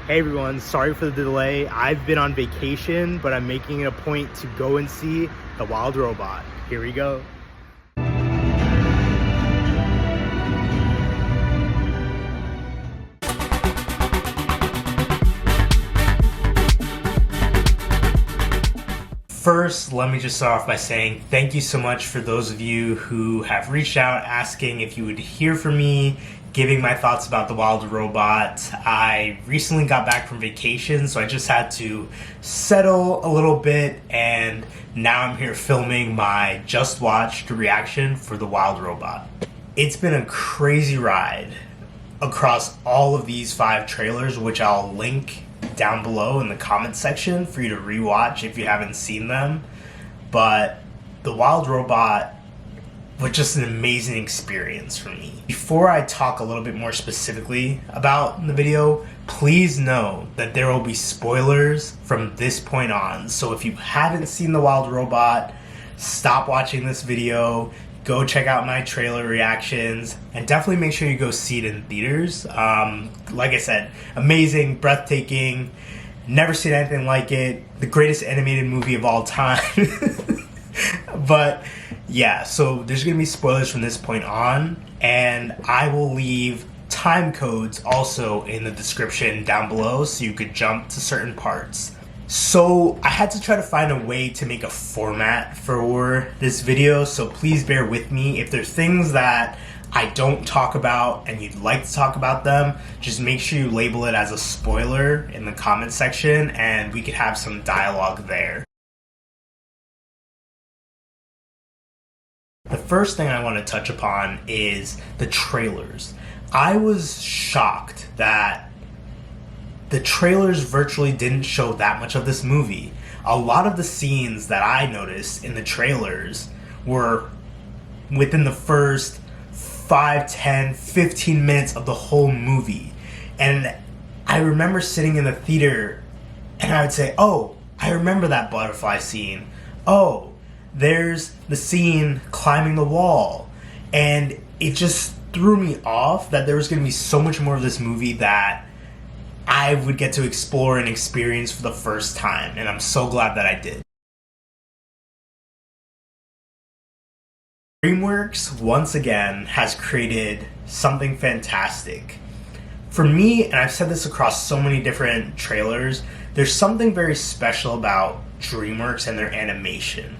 Hey everyone, sorry for the delay. I've been on vacation, but I'm making it a point to go and see The Wild Robot. Here we go. First, let me just start off by saying thank you so much for those of you who have reached out asking if you would hear from me, giving my thoughts about The Wild Robot. I recently got back from vacation, so I just had to settle a little bit, and now I'm here filming my just watched reaction for The Wild Robot. It's been a crazy ride across all of these 5 trailers, which I'll link down below in the comment section for you to rewatch if you haven't seen them. But The Wild Robot was just an amazing experience for me. Before I talk a little bit more specifically about the video, please know that there will be spoilers from this point on. So if you haven't seen The Wild Robot, stop watching this video, go check out my trailer reactions, and definitely make sure you go see it in theaters. Like I said, amazing, breathtaking, never seen anything like it, the greatest animated movie of all time. But yeah, so there's gonna be spoilers from this point on, and I will leave time codes also in the description down below so you could jump to certain parts. So I had to try to find a way to make a format for this video, so please bear with me. If there's things that I don't talk about and you'd like to talk about them, just make sure you label it as a spoiler in the comment section and we could have some dialogue there. The first thing I want to touch upon is the trailers. I was shocked that the trailers virtually didn't show that much of this movie. A lot of the scenes that I noticed in the trailers were within the first 5, 10, 15 minutes of the whole movie. And I remember sitting in the theater and I would say, oh, I remember that butterfly scene. Oh, there's the scene climbing the wall. And it just threw me off that there was going to be so much more of this movie that I would get to explore and experience for the first time. And I'm so glad that I did. Dreamworks, once again, has created something fantastic. For me, and I've said this across so many different trailers, there's something very special about Dreamworks and their animation.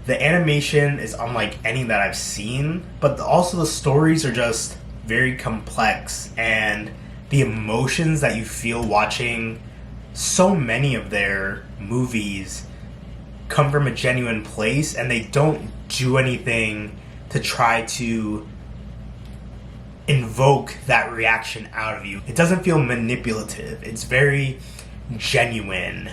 The animation is unlike any that I've seen, but also the stories are just very complex, and the emotions that you feel watching so many of their movies come from a genuine place, and they don't do anything to try to invoke that reaction out of you. It doesn't feel manipulative. It's very genuine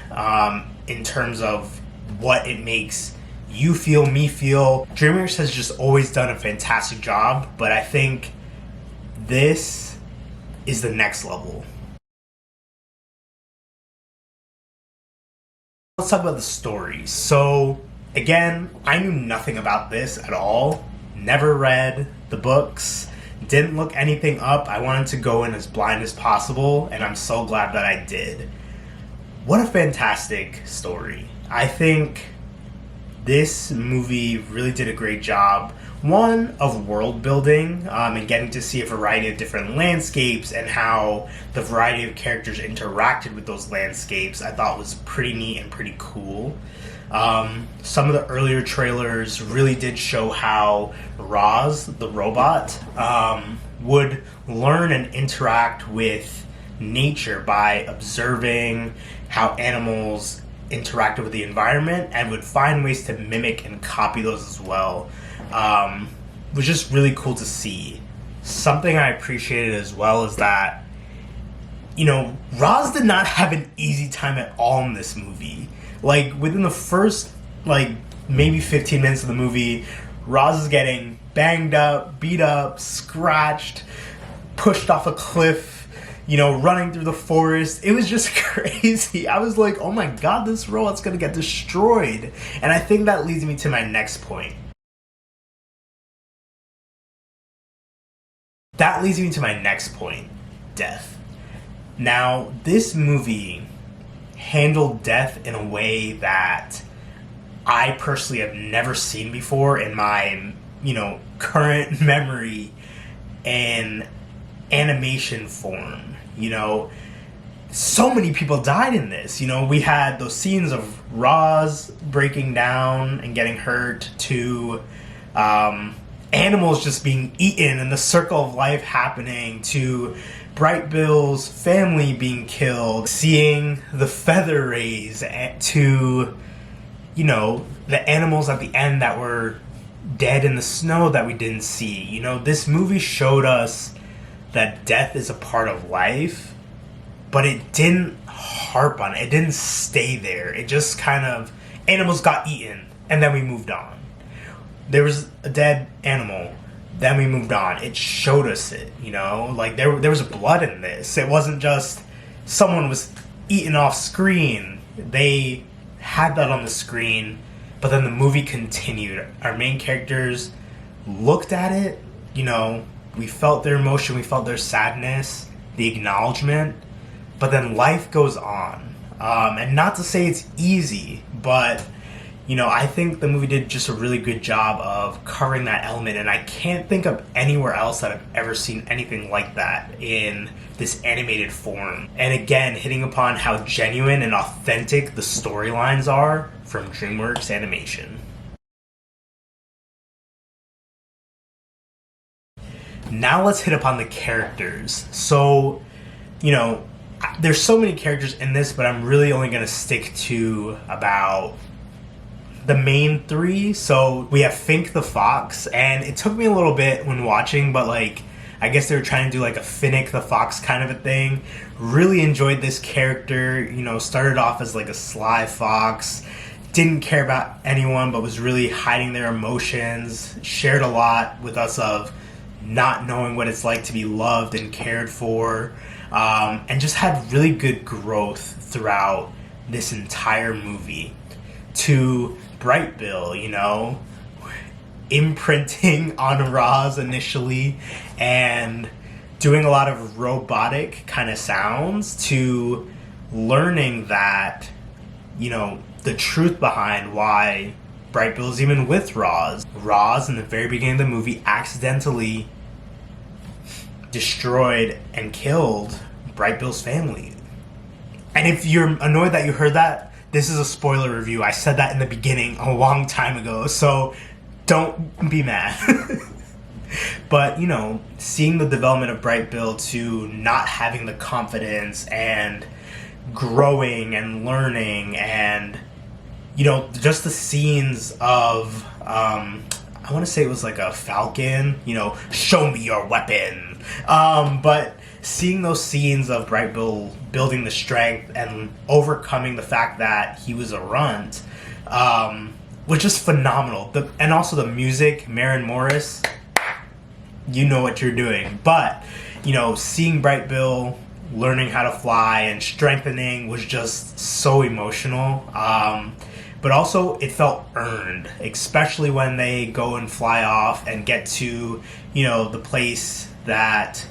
in terms of what it makes you feel, me feel. Dreamworks has just always done a fantastic job, but I think this is the next level. Let's talk about the story. So again, I knew nothing about this at all. Never read the books, didn't look anything up. I wanted to go in as blind as possible, and I'm so glad that I did. What a fantastic story. I think this movie really did a great job, one, of world building and getting to see a variety of different landscapes and how the variety of characters interacted with those landscapes I thought was pretty neat and pretty cool. Some of the earlier trailers really did show how Roz, the robot, would learn and interact with nature by observing how animals interacted with the environment and would find ways to mimic and copy those as well. It was just really cool to see. Something I appreciated as well is that, you know, Roz did not have an easy time at all in this movie. Like, within the first, like, maybe 15 minutes of the movie, Roz is getting banged up, beat up, scratched, pushed off a cliff, you know, running through the forest. It was just crazy. I was like, oh my god, this robot's gonna get destroyed. And I think that leads me to my next point. Death. Now, this movie handled death in a way that I personally have never seen before in my, current memory in animation form. So many people died in this. We had those scenes of Roz breaking down and getting hurt, to animals just being eaten and the circle of life happening, to Bright Bill's family being killed, seeing the feather raise, to, the animals at the end that were dead in the snow that we didn't see. This movie showed us that death is a part of life, but it didn't harp on it. It didn't stay there. It just kind of, animals got eaten, and then we moved on. There was a dead animal, then we moved on. It showed us it, like there was blood in this. It wasn't just someone was eaten off screen. They had that on the screen, but then the movie continued. Our main characters looked at it, we felt their emotion, we felt their sadness, the acknowledgement, but then life goes on. And not to say it's easy, but I think the movie did just a really good job of covering that element, and I can't think of anywhere else that I've ever seen anything like that in this animated form. And again, hitting upon how genuine and authentic the storylines are from Dreamworks Animation. Now let's hit upon the characters. So, there's so many characters in this, but I'm really only going to stick to about the main three. So we have Fink the Fox, and it took me a little bit when watching, but I guess they were trying to do a Finnick the Fox kind of a thing. Really enjoyed this character. Started off as a sly fox, didn't care about anyone, but was really hiding their emotions. Shared a lot with us of not knowing what it's like to be loved and cared for, and just had really good growth throughout this entire movie. To Bright Bill, imprinting on Roz initially and doing a lot of robotic kind of sounds, to learning that, the truth behind why Bright Bill's even with Roz. Roz, in the very beginning of the movie, accidentally destroyed and killed Bright Bill's family. And if you're annoyed that you heard that, this is a spoiler review. I said that in the beginning a long time ago, so don't be mad. But, seeing the development of Bright Bill to not having the confidence and growing and learning, and, just the scenes of, I want to say it was a falcon, show me your weapon. But seeing those scenes of Bright Bill building the strength and overcoming the fact that he was a runt was just phenomenal. And also the music, Maren Morris, you know what you're doing. But, seeing Bright Bill learning how to fly and strengthening was just so emotional. But also it felt earned, especially when they go and fly off and get to, the place that...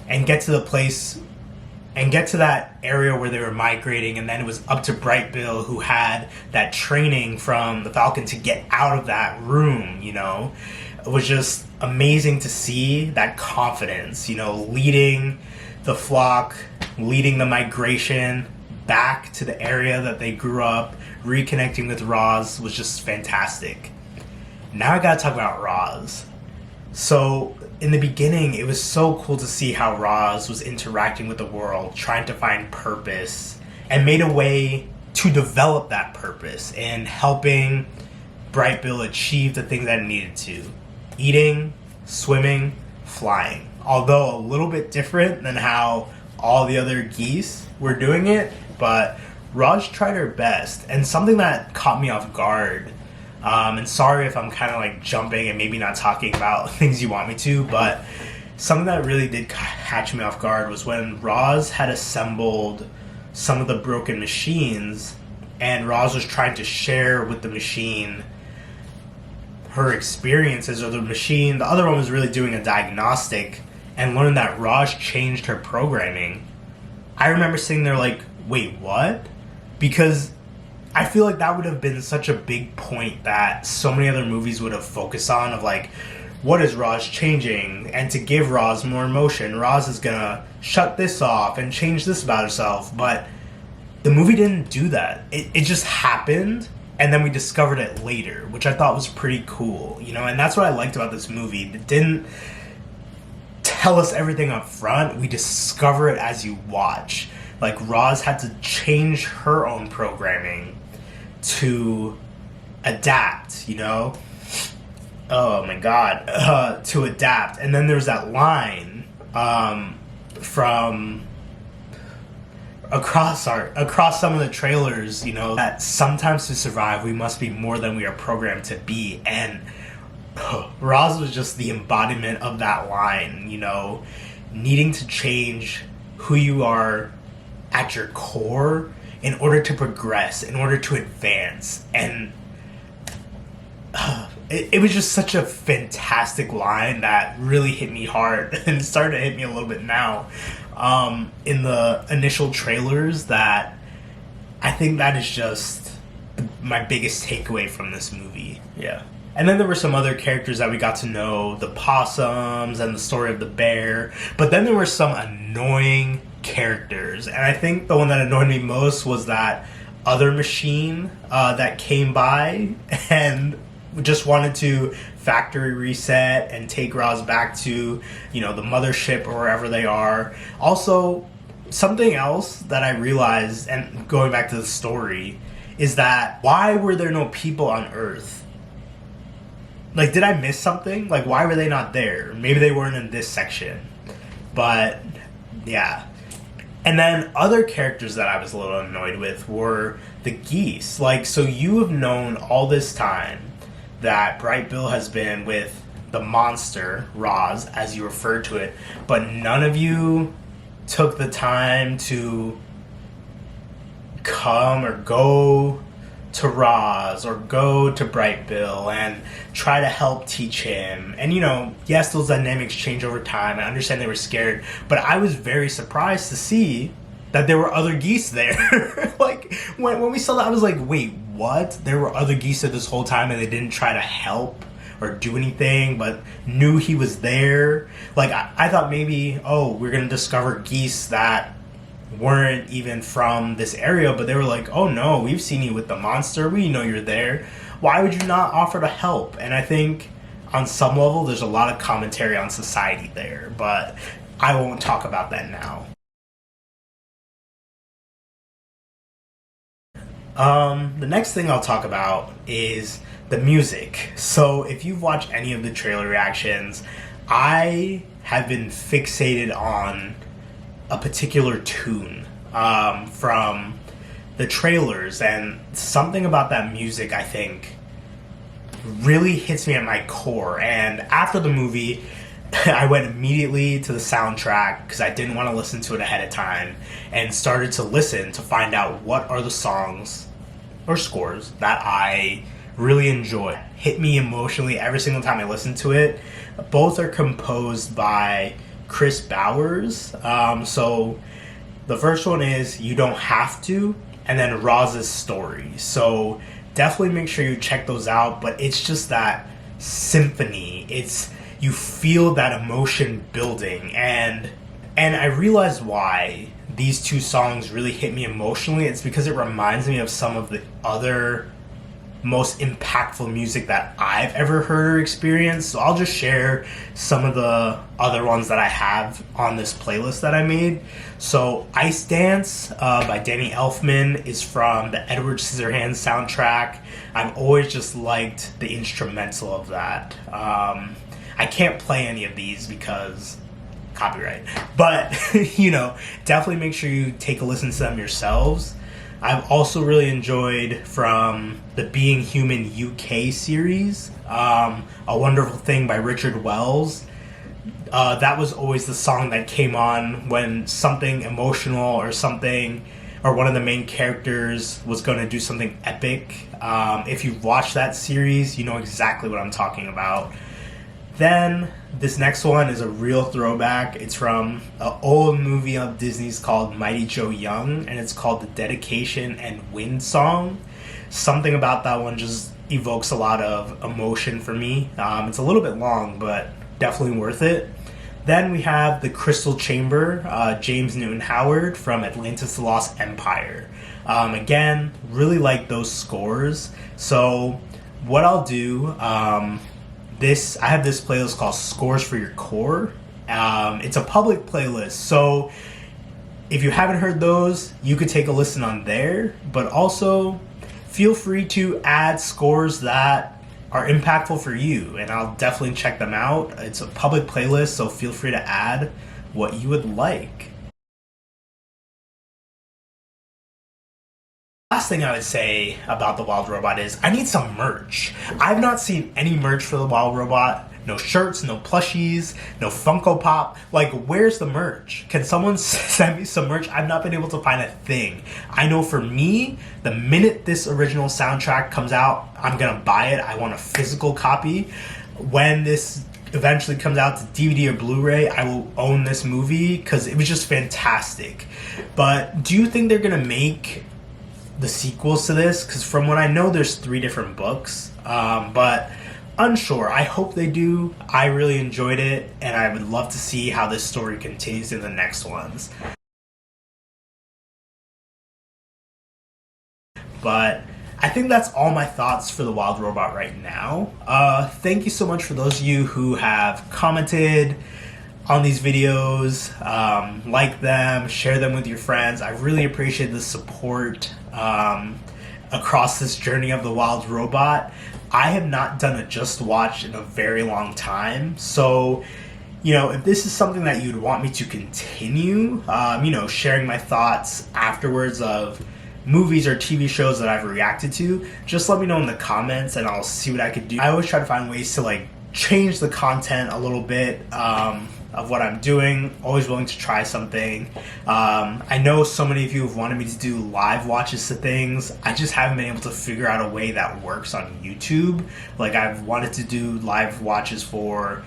And get to that area where they were migrating, and then it was up to Bright Bill, who had that training from the Falcon, to get out of that room, It was just amazing to see that confidence, leading the flock, leading the migration back to the area that they grew up, reconnecting with Roz was just fantastic. Now I gotta talk about Roz. So, in the beginning, it was so cool to see how Roz was interacting with the world, trying to find purpose, and made a way to develop that purpose and helping Bright Bill achieve the things that it needed to. Eating, swimming, flying. Although a little bit different than how all the other geese were doing it, but Roz tried her best. And something that caught me off guard, and sorry if I'm kind of jumping and maybe not talking about things you want me to, but something that really did catch me off guard was when Roz had assembled some of the broken machines, and Roz was trying to share with the machine her experiences, or the other one was really doing a diagnostic, and learned that Roz changed her programming, I remember sitting there like, wait, what? Because I feel like that would have been such a big point that so many other movies would have focused on, of like, what is Roz changing? And to give Roz more emotion, Roz is gonna shut this off and change this about herself. But the movie didn't do that. It just happened, and then we discovered it later, which I thought was pretty cool, you know? And that's what I liked about this movie. It didn't tell us everything up front. We discover it as you watch. Like, Roz had to change her own programming to adapt, you know? Oh my god, to adapt. And then there's that line from across some of the trailers, you know, that sometimes to survive we must be more than we are programmed to be. And Roz was just the embodiment of that line, you know, needing to change who you are at your core in order to progress, in order to advance. And it was just such a fantastic line that really hit me hard, and it started to hit me a little bit now in the initial trailers. That I think that is just my biggest takeaway from this movie. Yeah. And then there were some other characters that we got to know, the possums and the story of the bear. But then there were some annoying characters. And I think the one that annoyed me most was that other machine that came by and just wanted to factory reset and take Roz back to, you know, the mothership or wherever they are. Also, something else that I realized, and going back to the story, is that why were there no people on Earth? Like, did I miss something? Like, why were they not there? Maybe they weren't in this section. But, yeah. And then other characters that I was a little annoyed with were the geese. Like, so you have known all this time that Bright Bill has been with the monster, Roz, as you referred to it, but none of you took the time to come or go to Roz or go to Bright Bill and try to help teach him. And, you know, yes, those dynamics change over time. I understand they were scared, but I was very surprised to see that there were other geese there. Like, when we saw that, I was like, wait, what? There were other geese there this whole time and they didn't try to help or do anything, but knew he was there. Like, I thought maybe, oh, we're going to discover geese that weren't even from this area, but they were like, oh no, we've seen you with the monster, we know you're there, why would you not offer to help? And I think on some level there's a lot of commentary on society there, but I won't talk about that now. The next thing I'll talk about is the music. So if you've watched any of the trailer reactions, I have been fixated on a particular tune from the trailers, and something about that music, I think, really hits me at my core. And after the movie, I went immediately to the soundtrack because I didn't want to listen to it ahead of time, and started to listen to find out what are the songs or scores that I really enjoy. Hit me emotionally every single time I listen to it. Both are composed by Chris Bowers. So the first one is You Don't Have To, and then Roz's Story. So definitely make sure you check those out. But it's just that symphony. You feel that emotion building, and I realized why these two songs really hit me emotionally. It's because it reminds me of some of the other most impactful music that I've ever heard or experienced. So I'll just share some of the other ones that I have on this playlist that I made. So Ice Dance by Danny Elfman is from the Edward Scissorhands soundtrack. I've always just liked the instrumental of that. I can't play any of these because copyright, but you know, definitely make sure you take a listen to them yourselves. I've also really enjoyed from the Being Human UK series, A Wonderful Thing by Richard Wells. That was always the song that came on when something emotional or something, or one of the main characters was going to do something epic. If you've watched that series, you know exactly what I'm talking about. Then this next one is a real throwback. It's from an old movie of Disney's called Mighty Joe Young, and it's called The Dedication and Wind Song. Something about that one just evokes a lot of emotion for me. It's a little bit long, but definitely worth it. Then we have The Crystal Chamber, James Newton Howard from Atlantis: The Lost Empire. Again, really like those scores. So what I'll do, I have this playlist called Scores for Your Core. It's a public playlist, so if you haven't heard those, you could take a listen on there, but also feel free to add scores that are impactful for you, and I'll definitely check them out. It's a public playlist, so feel free to add what you would like. Last thing I would say about the Wild Robot is I need some merch. I've not seen any merch for the Wild Robot. No shirts, no plushies, no Funko Pop. Like, where's the merch? Can someone send me some merch? I've not been able to find a thing. I know for me, the minute this original soundtrack comes out, I'm gonna buy it. I want a physical copy. When this eventually comes out to DVD or Blu-ray, I will own this movie because it was just fantastic. But do you think they're gonna make the sequels to this? Because from what I know, there's 3 different books, but unsure. I hope they do. I really enjoyed it, and I would love to see how this story continues in the next ones. But I think that's all my thoughts for the Wild Robot right now. Thank you so much for those of you who have commented on these videos, like them, share them with your friends. I really appreciate the support across this journey of the Wild Robot. I have not done a Just Watch in a very long time, so if this is something that you'd want me to continue, sharing my thoughts afterwards of movies or TV shows that I've reacted to, just let me know in the comments and I'll see what I could do. I always try to find ways to change the content a little bit of what I'm doing. Always willing to try something. I know so many of you have wanted me to do live watches to things. I just haven't been able to figure out a way that works on YouTube. I've wanted to do live watches for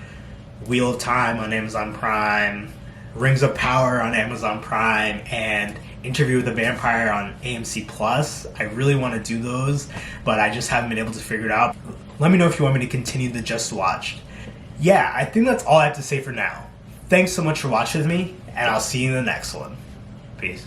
Wheel of Time on Amazon Prime, Rings of Power on Amazon Prime, and Interview with a Vampire on AMC Plus. I really want to do those, but I just haven't been able to figure it out. Let me know if you want me to continue the Just Watch. Yeah, I think that's all I have to say for now. Thanks so much for watching with me, and I'll see you in the next one. Peace.